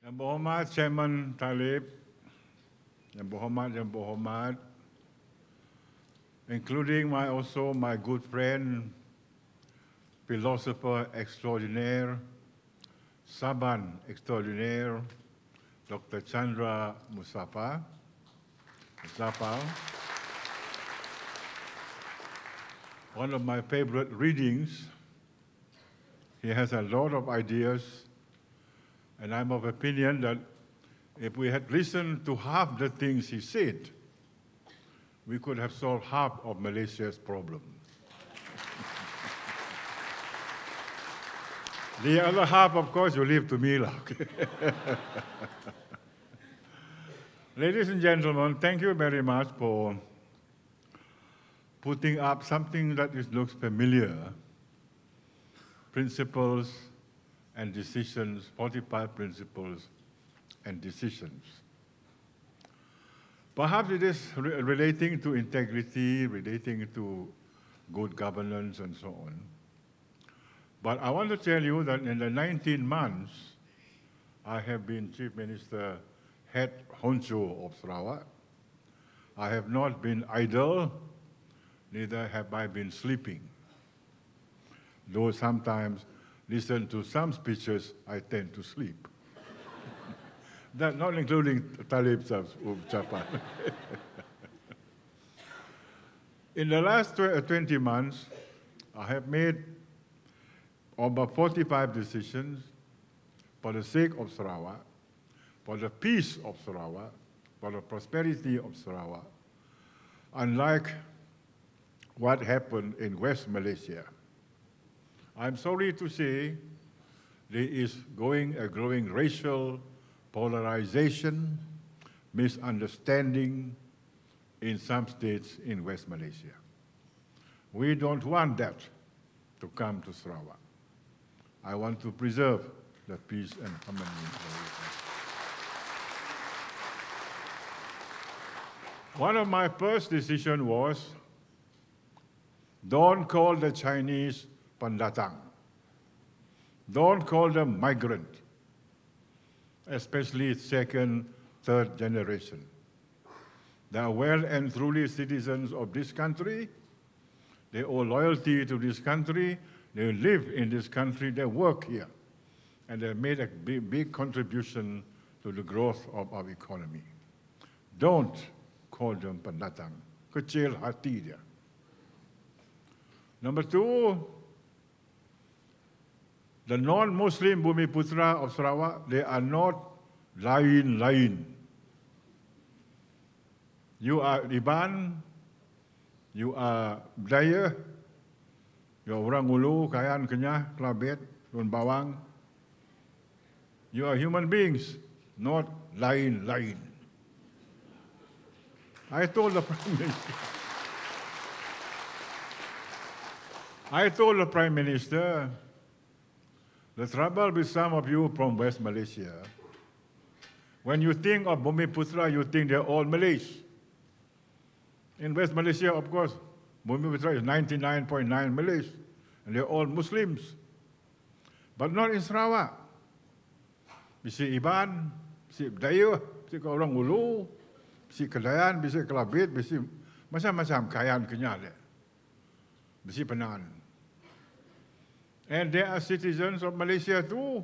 Yang berhormat Chairman Talib, yang berhormat, including also my good friend, philosopher extraordinaire, Saban extraordinaire, Dr. Chandra Musapa, one of my favorite readings. He has a lot of ideas, and I'm of opinion that if we had listened to half the things he said, we could have solved half of Malaysia's problem. The other half, of course, you leave to me. Ladies and gentlemen, thank you very much for putting up something that looks familiar. Principles and decisions, 45 principles and decisions. Perhaps it is relating to integrity, relating to good governance and so on. But I want to tell you that in the 19 months I have been Chief Minister, head honcho of Sarawak, I have not been idle, neither have I been sleeping. Though sometimes listen to some speeches, I tend to sleep. That not including Talib's Chapa. In the last 20 months, I have made about 45 decisions for the sake of Sarawak, for the peace of Sarawak, for the prosperity of Sarawak, unlike what happened in West Malaysia. I'm sorry to say there is a growing racial polarization, misunderstanding in some states in West Malaysia. We don't want that to come to Sarawak. I want to preserve the peace and harmony. One of my first decisions was, don't call the Chinese pendatang. Don't call them migrant, especially second, third generation. They are well and truly citizens of this country. They owe loyalty to this country. They live in this country. They work here. And they made a big contribution to the growth of our economy. Don't call them pendatang. Kecil hati dia. Number two, the non-Muslim Bumiputra of Sarawak, they are not lain-lain. You are Iban, you are Daya, you are orang Ulu, Kayan, Kenyah, Kelabit, Lun Bawang. You are human beings, not lain-lain. I told the Prime Minister, the trouble with some of you from West Malaysia, when you think of Bumiputra, you think they're all Malays. In West Malaysia, of course, Bumiputra is 99.9 Malays, and they're all Muslims. But not in Sarawak. Bisi Iban, bisi Dayu, bisi orang Ulu, bisi Kedayan, bisi Kelabit, bisi macam-macam Kayan Kenyah dia. Bisi Penan. And they are citizens of Malaysia too.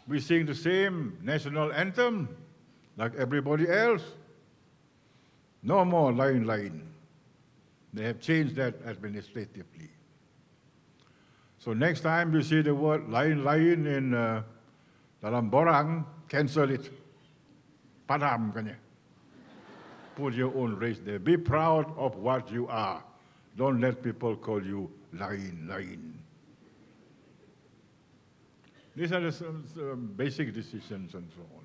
We sing the same national anthem like everybody else. No more lain-lain. They have changed that administratively. So next time you see the word lain-lain in dalam borang, cancel it. Padam kanya. Put your own race there. Be proud of what you are. Don't let people call you lain-lain. These are the basic decisions and so on.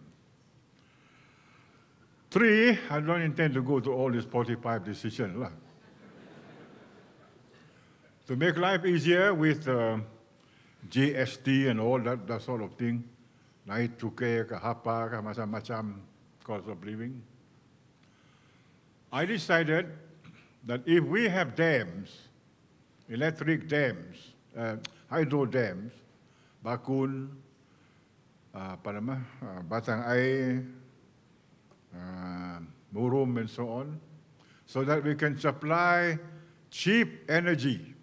Three, I don't intend to go to all these 45 decisions. To make life easier with GST and all that sort of thing, naik cukai ke apa ke macam-macam cost of living, I decided that if we have dams, electric dams, hydro dams, Bakun, batang air, murum and so on, so that we can supply cheap energy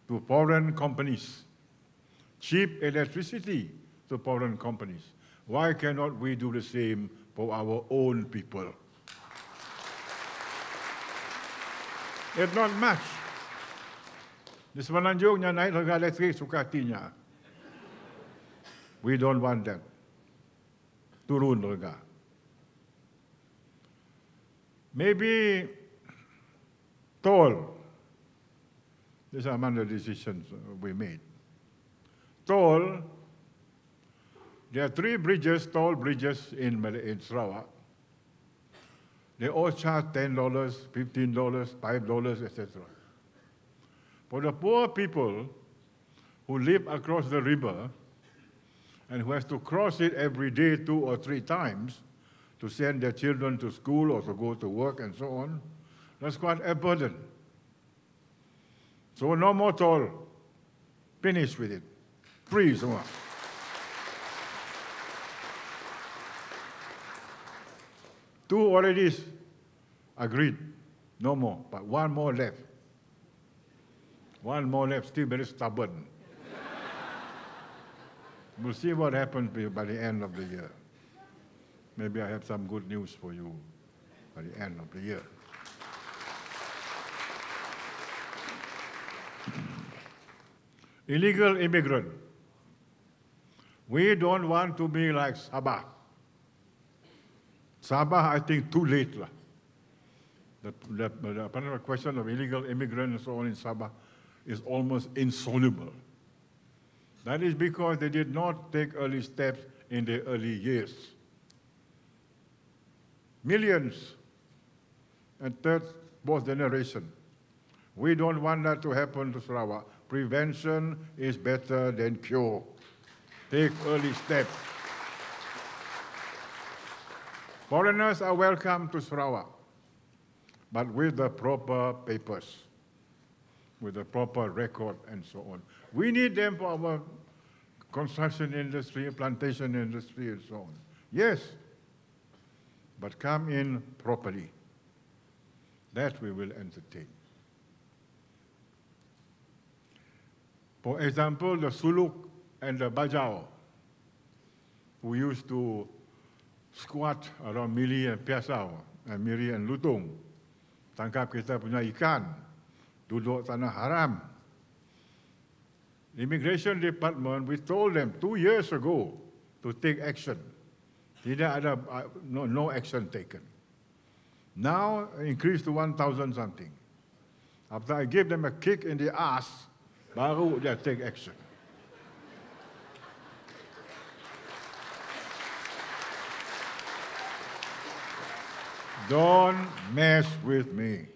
to foreign companies, cheap electricity to foreign companies. Why cannot we do the same for our own people? It's not much. Di Semenanjung nya naik harga elektrik suka hatinya. We don't want that. Turun harga. Maybe toll. These are among the decisions we made. Toll, there are 3 bridges, toll bridges in Sarawak. They all charge $10, $15, $5, etc. For the poor people who live across the river and who have to cross it every day 2 or 3 times to send their children to school or to go to work and so on, that's quite a burden. So no more toll. Finish with it. Free semua. Two already agreed. No more. But one more left. One more left, still very stubborn. We'll see what happens by the end of the year. Maybe I have some good news for you by the end of the year. Illegal immigrant. We don't want to be like Sabah. Sabah, I think, too late. The question of illegal immigrants and so on in Sabah is almost insoluble. That is because they did not take early steps in their early years. Millions and third, fourth generation. We don't want that to happen to Sarawak. Prevention is better than cure. Take early steps. Foreigners are welcome to Sarawak, but with the proper papers, with the proper record and so on. We need them for our construction industry, plantation industry and so on. Yes, but come in properly. That we will entertain. For example, the Suluk and the Bajau, who used to squat around Miri and Piasau, and Miri and Lutung, tangkap kita punya ikan, duduk tanah haram. The Immigration Department, we told them 2 years ago to take action. Tidak ada, no action taken. Now, increased to 1,000 something. After I gave them a kick in the ass, baru dia take action. Don't mess with me.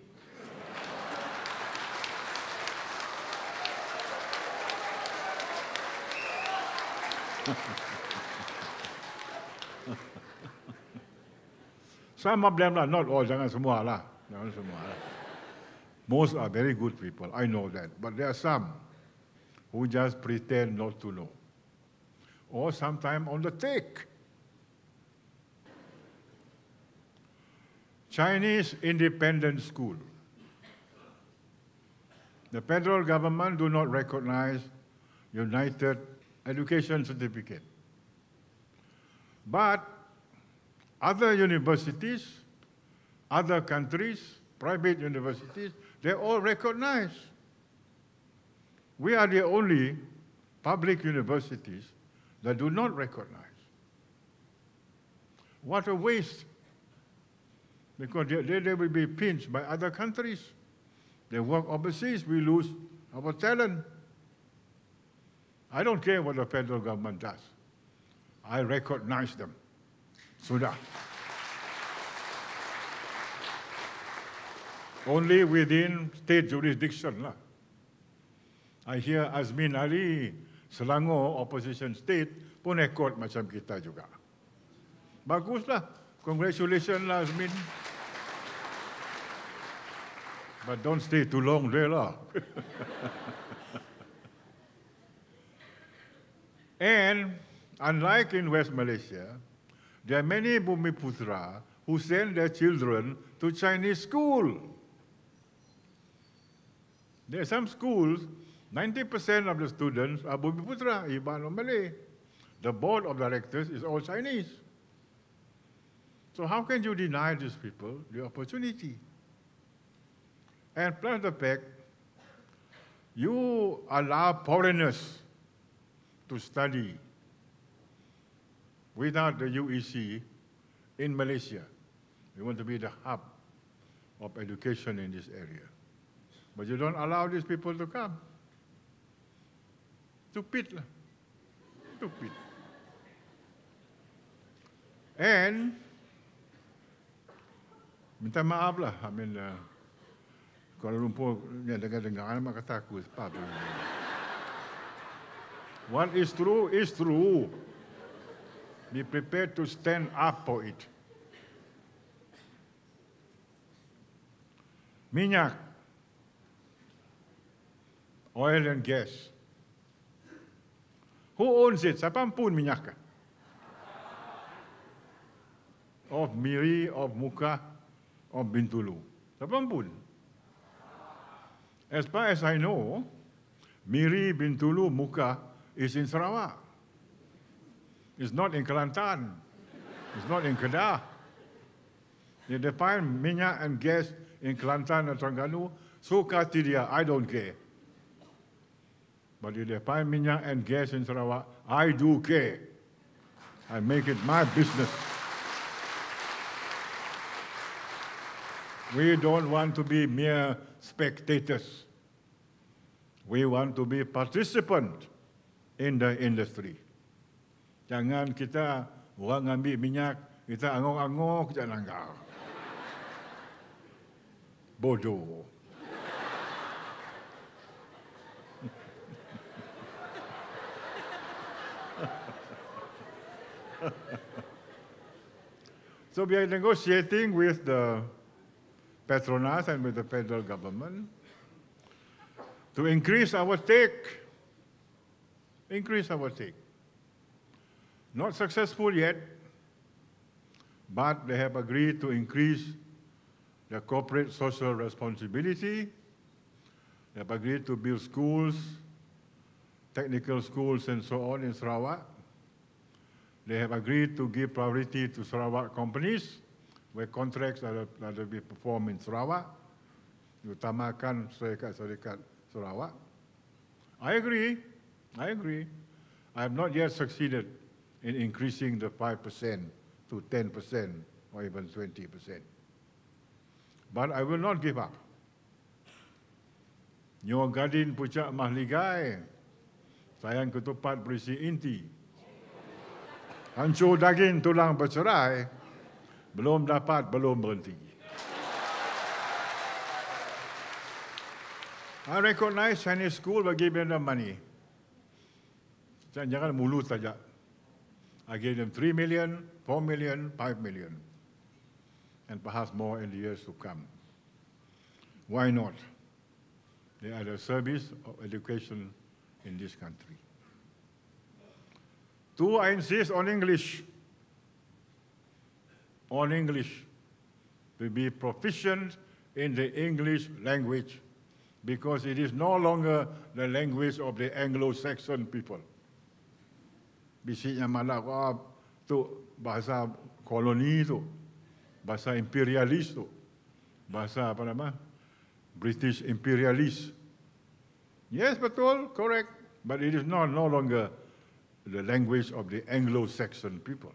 Some of them are not all, jangan semua lah. Jangan semua lah. Most are very good people, I know that. But there are some who just pretend not to know. Or sometimes on the take. Chinese independent school. The federal government do not recognize United Education Certificate. But other universities, other countries, private universities, they all recognize. We are the only public universities that do not recognize. What a waste. Because they will be pinched by other countries. They work overseas, we lose our talent. I don't care what the federal government does. I recognize them. Sudah. Only within state jurisdiction lah. I hear Azmin Ali, Selangor opposition state, pun ikut macam kita juga. Baguslah. Congratulations lah Azmin. But don't stay too long there lah. And Unlike in West Malaysia, there are many Bumiputra who send their children to Chinese school. There are some schools, 90% of the students are Bumiputra, Iban or Malay. The board of directors is all Chinese. So how can you deny these people the opportunity? And plus the fact, you allow foreigners to study without the UEC in Malaysia. We want to be the hub of education in this area. But you don't allow these people to come. Stupid lah. Stupid. And, minta maaf lah, I mean, Kuala Lumpur, dengar-dengar, maka takut. What is true is true. Be prepared to stand up for it. Minyak, oil and gas. Who owns it? Siapa pun minyak? Of Miri, of Muka, of Bintulu. Siapa pun. As far as I know, Miri, Bintulu, Muka is in Sarawak. It's not in Kelantan. It's not in Kedah. If they find minyak and gas in Kelantan and Terengganu, suka tidak, I don't care. But if they find minyak and gas in Sarawak, I do care. I make it my business. We don't want to be mere spectators. We want to be participants in the industry. Jangan kita orang ambil minyak, kita angok-angok je langgar. Bodoh. So we are negotiating with the Petronas and with the federal government to increase our take. Increase our take. Not successful yet, but they have agreed to increase their corporate social responsibility. They have agreed to build schools, technical schools and so on in Sarawak. They have agreed to give priority to Sarawak companies where contracts are to be performed in Sarawak, utamakan syarikat-syarikat Sarawak. I agree. I have not yet succeeded in increasing the 5% to 10% or even 20%. But I will not give up. Nyo gadin pucak mahligai, sayang ketupat berisi inti. Hancur daging tulang bercerai, belum dapat, belum berhenti. I recognize Chinese school will give them the money. Jangan mulut saja. I gave them 3 million, 4 million, 5 million, and perhaps more in the years to come. Why not? They are the service of education in this country. Two, I insist on English. On English. To be proficient in the English language, because it is no longer the language of the Anglo-Saxon people. Bisiknya malah tu bahasa koloni tu, bahasa imperialis tu, bahasa apa nama? British imperialist. Yes, betul, correct, but it is no longer the language of the Anglo-Saxon people.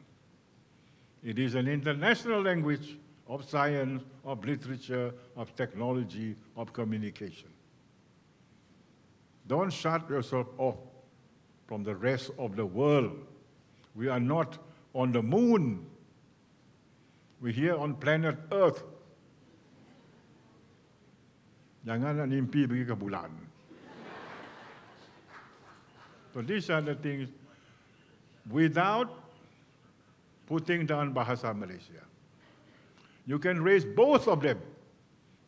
It is an international language of science, of literature, of technology, of communication. Don't shut yourself off from the rest of the world. We are not on the moon. We're here on planet Earth. Jangan nak mimpi pergi ke bulan. So these are the things without putting down Bahasa Malaysia. You can raise both of them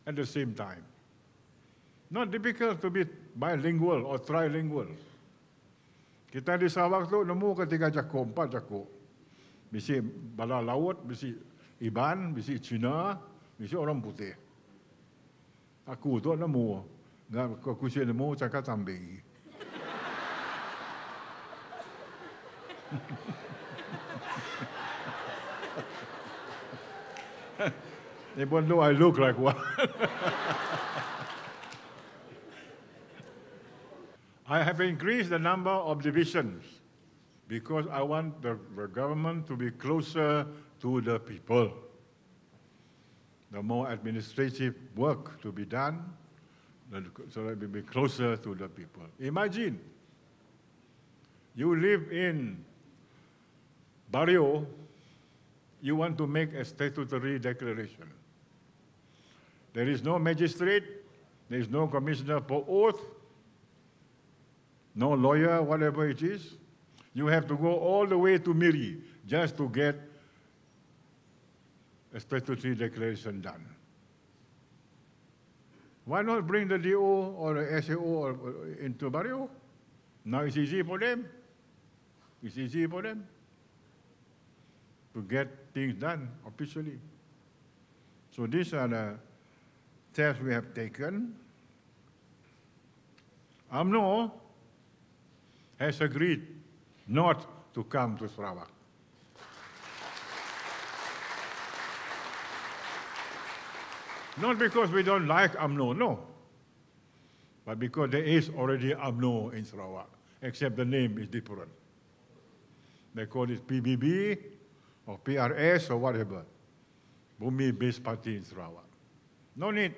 at the same time. Not difficult to be bilingual or trilingual. Kita di Sarawak tu nemu ketiga jakuk, 4 jakuk. Mesti bala laut, mesti Iban, mesti Cina, mesti orang putih. Aku tu nemu. Nggak aku sih nemu cakap tambi. Even though I look like one. I have increased the number of divisions because I want the government to be closer to the people. The more administrative work to be done, so that we be closer to the people. Imagine, you live in Barrio, you want to make a statutory declaration. There is no magistrate, there is no commissioner for oath, no lawyer, whatever it is. You have to go all the way to Miri just to get a statutory declaration done. Why not bring the DO or the SAO into Barrio? Now it's easy for them. It's easy for them to get things done officially. So these are the steps we have taken. UMNO has agreed not to come to Sarawak. Not because we don't like UMNO, no. But because there is already UMNO in Sarawak, except the name is different. They call it PBB or PRS or whatever. Bumi-based party in Sarawak. No need.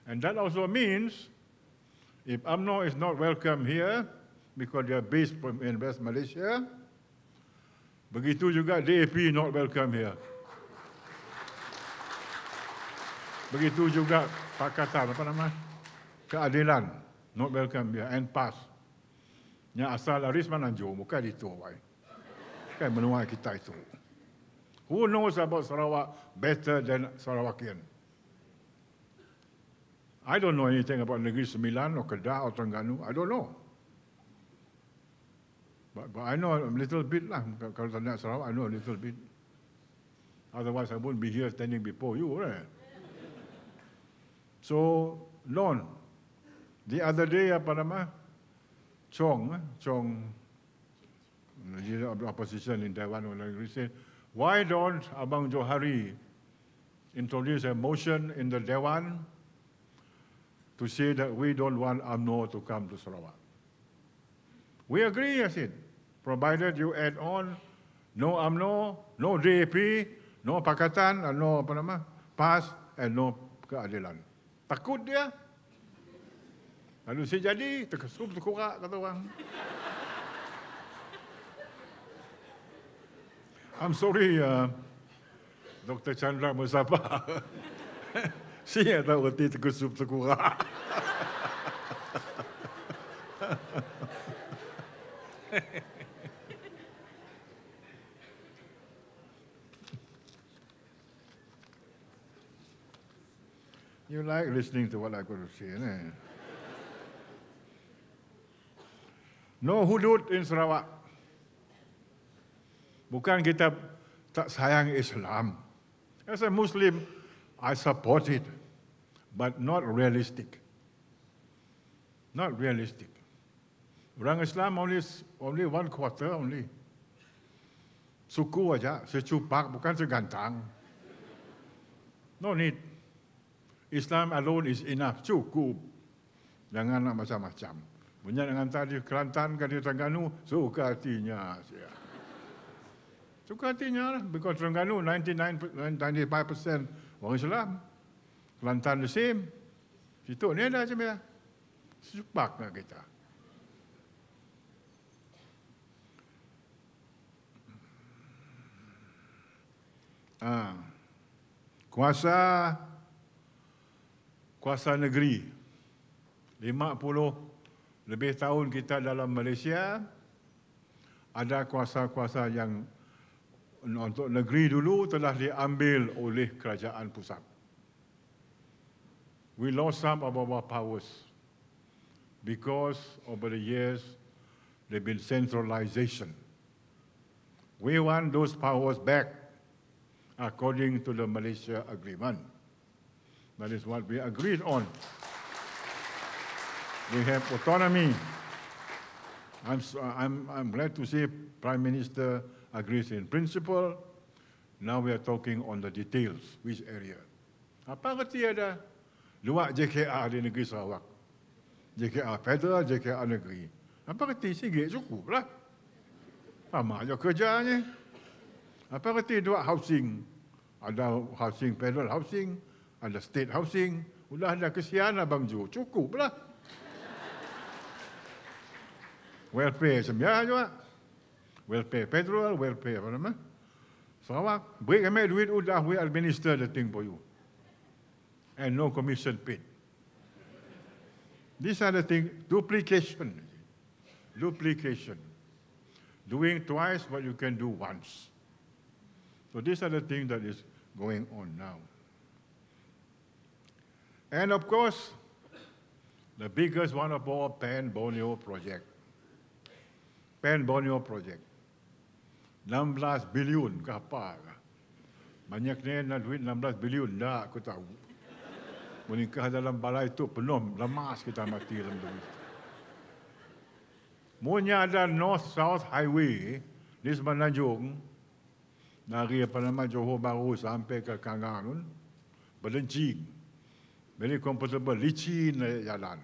And that also means if UMNO is not welcome here because they are based in West Malaysia, begitu juga DAP not welcome here. Begitu juga Pakatan, apa nama? Keadilan, not welcome here, and PAS. Yang asal Aris Mananjo, bukan itu, why? Kan menua kita itu. Who knows about Sarawak better than Sarawakian? I don't know anything about Negeri Sembilan or Kedah or Terengganu. I don't know. But I know a little bit lah. Kalau tanya Sarawak, I know a little bit. Otherwise, I wouldn't be here standing before you, right? So, Lon, the other day, apa nama? Chong, the opposition in Taiwan, said, why don't Abang Johari introduce a motion in the Dewan to say that we don't want UMNO to come to Sarawak? We agree, I said, provided you add on no UMNO, no DAP, no Pakatan, and no apa nama, PAS, and no Keadilan. Takut dia. Lalu saya jadi, terkesup, terkurak, kata orang. I'm sorry, Dr. Chandra Musafar. Saya tahu erti terkesup, terkurak. You like listening to what I got to say, eh? No hudud in Sarawak. Bukan kita tak sayang Islam. As a Muslim, I support it, but not realistic. Not realistic. Orang Islam only 1/4 only. Suku aja, secupak, bukan segantang. No need. Islam alone is enough, cukup. Jangan nak macam-macam. Punya dengan tadi Kelantan, di Terengganu, suka hatinya. Suka hatinya lah, because Terengganu 95% orang Islam. Kelantan the same. Situ ni ada macam ya. Secupak nak kita. Kuasa negeri. 50 lebih tahun kita dalam Malaysia, ada kuasa-kuasa yang untuk negeri dulu telah diambil oleh kerajaan pusat. We lost some of our powers because over the years there's been centralization. We want those powers back according to the Malaysia Agreement. That is what we agreed on. We have autonomy. I'm glad to see Prime Minister agrees in principle. Now we are talking on the details, which area. Apa kerti ada dua JKR di negeri Sarawak? JKR federal, JKR negeri. Apa kerti sikit cukup lah. Sama aja kerjanya. Apa kerti dua housing? Ada housing federal housing, ada state housing. Udah ada kesian Abang Ju, cukup lah. Welfare semua juga. Welfare federal, welfare apa nama? Sarawak, beri kami duit udah, we administer the thing for you. And no commission paid. These are the things, duplication. Duplication. Doing twice what you can do once. So these are the things that is going on now. And of course, the biggest one of all, Pan-Borneo project. Pan-Borneo project. 16 bilion ke apa? Banyak ni nak duit 16 bilion, dah aku tahu. Menikah dalam balai itu penuh, lemas kita mati dalam duit. Munya ada North-South Highway di Semenanjung, dari apa nama Johor Bahru sampai ke Kangangun, berlencing. Very comfortable, licin jalan.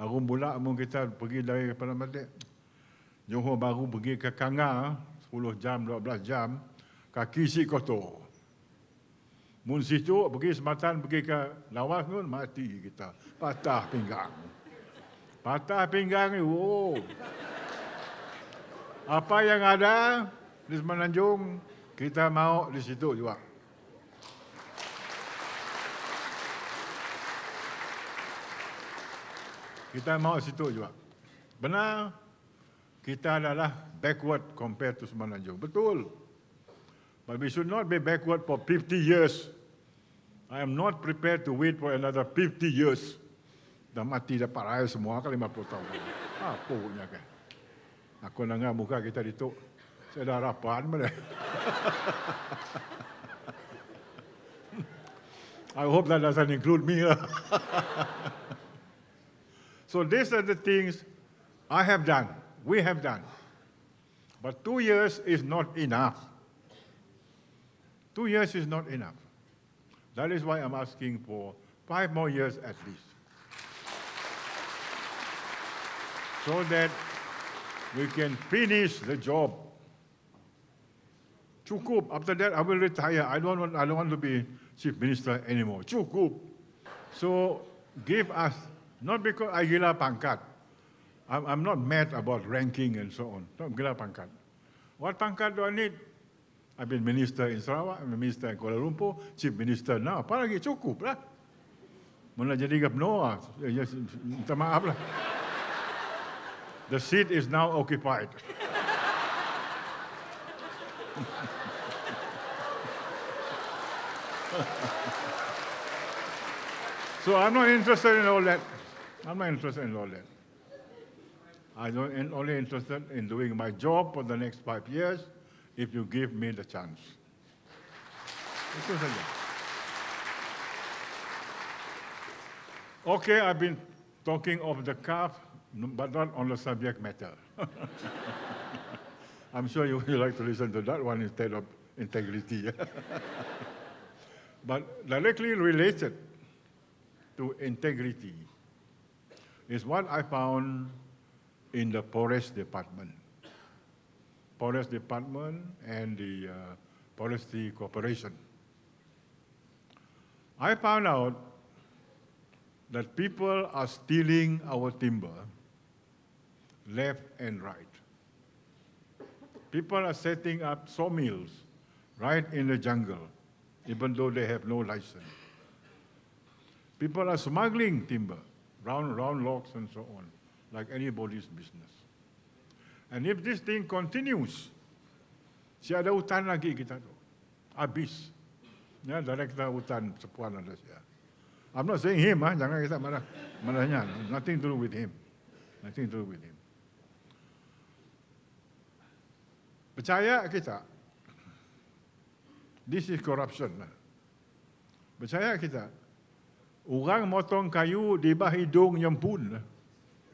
Aku pula kita pergi dari apa nama dia, Johor Bahru pergi ke Kangar, 10 jam, 12 jam, kaki si kotor. Mun situ pergi Sematan, pergi ke Lawas pun mati kita. Patah pinggang. Patah pinggang ni, oh. Apa yang ada di Semenanjung, kita mau di situ juga. Kita mau di situ juga. Benar, kita adalah backward compared to Semenanjung. Betul. But we should not be backward for 50 years. I am not prepared to wait for another 50 years. Dah mati, dah parai semua kan 50 tahun. Apa punya kan? Aku nangah muka kita itu. Saya dah harapan mana. I hope that doesn't include me. So these are the things I have done, we have done. But 2 years is not enough. 2 years is not enough. That is why I'm asking for 5 more years at least. So that we can finish the job. Cukup. After that, I will retire. I don't want to be chief minister anymore. Cukup. So give us, not because I gila pangkat. I'm not mad about ranking and so on. Not gila pangkat. What pangkat do I need? I've been minister in Sarawak, I'm a minister in Kuala Lumpur, chief minister now. Apa lagi? Cukup lah. Mana jadi gubernur, minta maaf lah. The seat is now occupied. So I'm not interested in all that. I'm not interested in all that. I'm only interested in doing my job for the next 5 years if you give me the chance. Okay, I've been talking of the calf, but not on the subject matter. I'm sure you would like to listen to that one instead of integrity. But directly related to integrity is what I found in the Forest Department. Forest Department and the Forestry Corporation. I found out that people are stealing our timber left and right. People are setting up sawmills right in the jungle, even though they have no license. People are smuggling timber, round logs and so on, like anybody's business. And if this thing continues, siapa ada hutan lagi kita tu, habis. Ya, Director Hutan Sepuan ada siapa. I'm not saying him, jangan kita marahnya. Nothing to do with him. Nothing to do with him. Percaya kita? This is corruption. Percaya kita? Orang motong kayu di bawah hidung nyempun.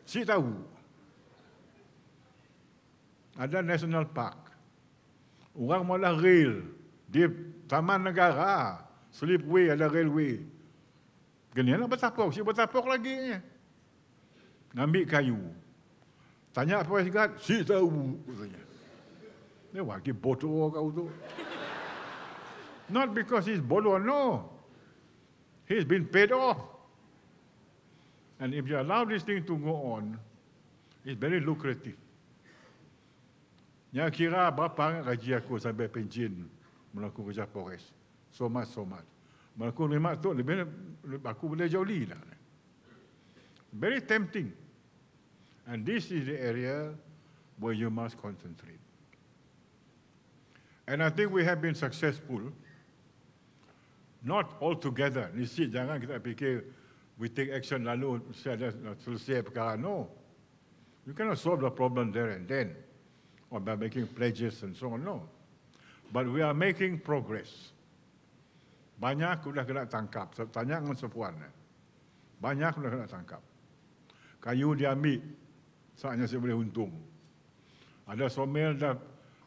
Si tahu. Ada National Park. Orang malah rail di Taman Negara. Slipway ada railway. Kenapa bertapuk? Si bertapuk lagi. Ngambil kayu. Tanya apa yang si tahu. Katanya. Dia wajib bodoh kau tu. Not because he's bodoh, no. He's been paid off. And if you allow this thing to go on, it's very lucrative. Yang kira berapa gaji aku sampai pensiun melakukan kerja Polres. So much. Melakukan lima tu lebih aku boleh joli lah. Very tempting. And this is the area where you must concentrate. And I think we have been successful. Not altogether. Nisit jangan kita fikir we take action lalu selesai perkara. No. You cannot solve the problem there and then. Or by making pledges and so on. No. But we are making progress. Banyak sudah kena tangkap. Tanya dengan Sepuan. Banyak sudah kena tangkap. Kayu diambil. Saatnya saya boleh untung. Ada somel dah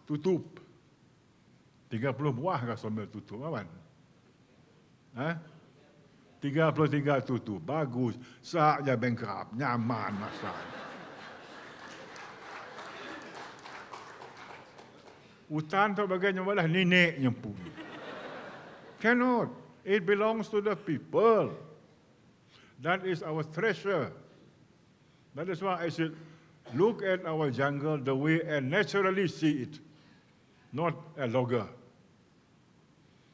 tutup. 30 buah ke somel tutup. Kawan? 33 tutup. Bagus. Saatnya bankrupt. Nyaman masalah. Hutan tu bagiannya malah nenek nyempun. Cannot. It belongs to the people. That is our treasure. That is why I said, look at our jungle the way I naturally see it, not a logger.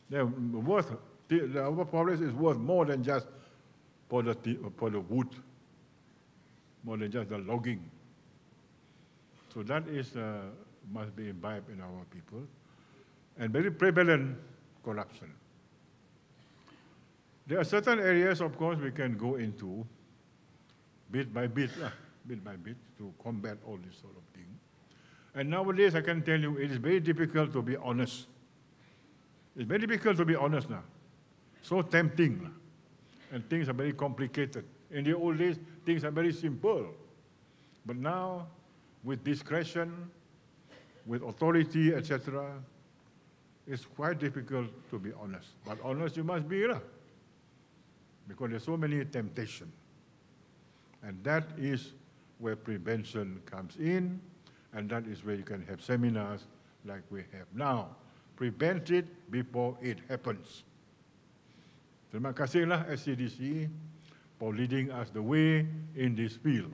Our forest is worth more than just for the wood, more than just the logging. So that is must be imbibed in our people, and very prevalent corruption. There are certain areas, of course, we can go into bit by bit, to combat all this sort of thing. And nowadays, I can tell you, it is very difficult to be honest. It's very difficult to be honest now. So tempting, and things are very complicated. In the old days, things are very simple. But now, with discretion, with authority, etc., it's quite difficult to be honest. But honest you must be, because there's so many temptations. And that is where prevention comes in, and that is where you can have seminars like we have now. Prevent it before it happens. Terima kasihlah SEDC for leading us the way in this field.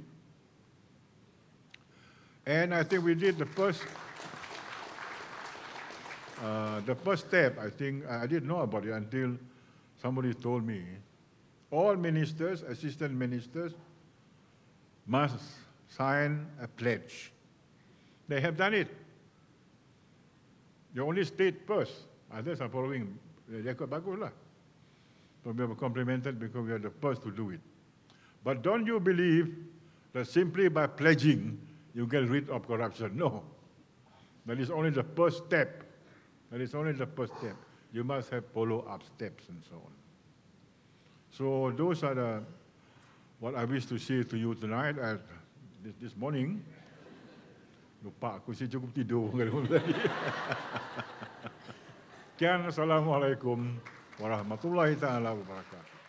And I think we did the first step. I think I didn't know about it until somebody told me. All ministers, assistant ministers, must sign a pledge. They have done it. The only state first. Others are following. Record baguslah. So we are complimented because we are the first to do it. But don't you believe that simply by pledging you get rid of corruption? No. That is only the first step. That is only the first step. You must have follow-up steps and so on. So those are what I wish to say to you tonight. This morning, lupa aku sih cukup tidur. Sekian, Assalamualaikum warahmatullahi taala wabarakatuh.